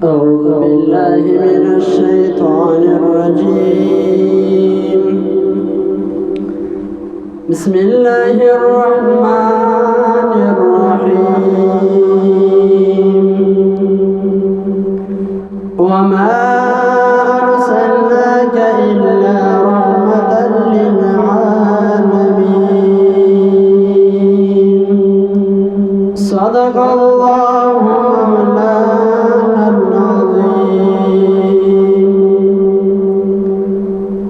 أعوذ بالله من الشيطان الرجيم. بسم الله الرحمن الرحيم. وما أرسلناك إلا رحمة للعالمين. صدق الله مولانا العظيم.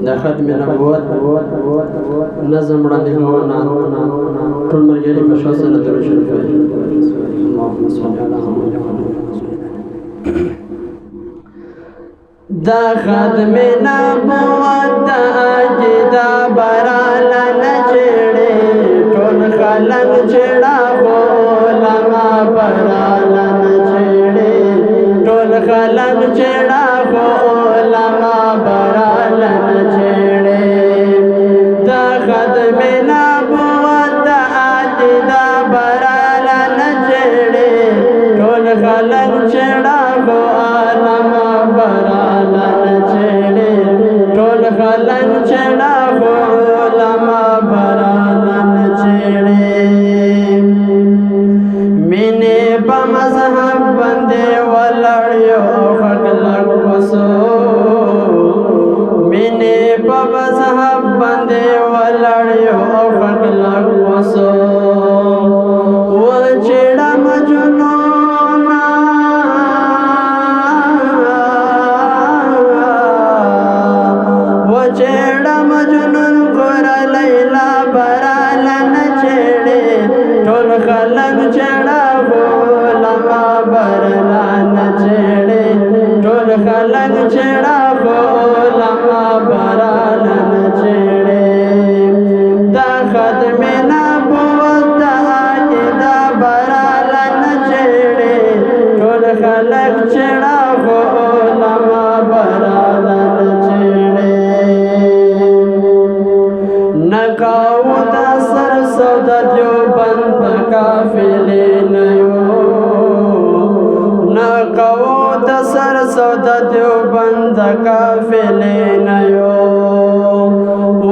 دا ختم نبوت نظم وړاندې کوونه ټول ملګري په ښه سره درود شریف وایي. اللهم صل علی محمد. دا ختم نبوت دا اجدا براله نچړې ټول خلک چړا علما براله نچړې ټول خلک چړا علما براله نچړې دا ختم نبوت دا اجدا براله نچړې ټول خلک چړا علما براله نچړې ټول خلک چړا علما براله نچړې مینه په مذهب باندې ولاړیو حق لګ وسو مینه په مذهب باندې ولاړیو حق لګ وسو و چړا مجنونا و چړا مجنون ګور لیلا براله نچړې ټول خلک چړا علما براله نچړې ټول خلک چړا علما براله نچړې دا ختم نبوت دا عقیده براله نچړې ټول خلک چړا علما براله نچړې نکاو دا سر سودا جو بند کافلې نه یو نکاو دا سر سودا جو بند کافلې نه یو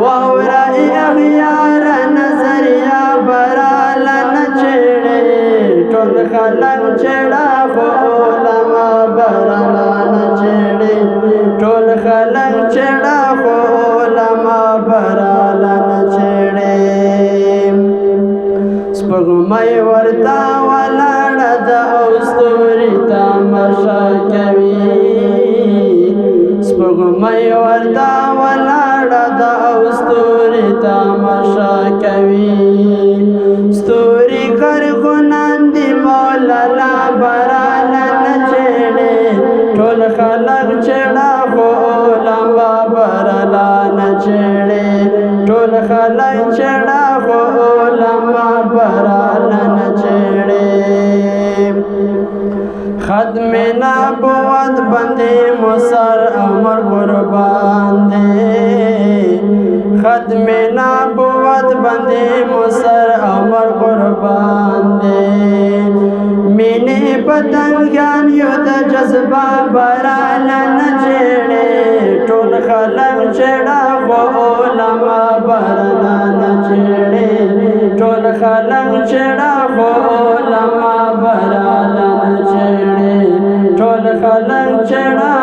واورا اغیار نظریه براله نچړې ټول خلک چړا علما براله نچړې ټول خلک چړا علما براله نچړې سپوږمۍ ورته ولاړه ده او ستوري تماشا کوي سپوږمۍ ورته ولاړه ده او ستوري تماشا کوي ستوري کرغنان دي مولانا براله نچړې ټول خلک چړا علما براله نچړې ټول خلک چړا علما براله نچړې ختم نبوت باندې مسر عمر قربان دي ختم نبوت باندې مسر عمر قربان دي مینه پتنګان یو د جذبه براله نچړې ټول خلک چړا علما براله نچړې ټول خلک چړا علما براله نچړې ټول خلک چړا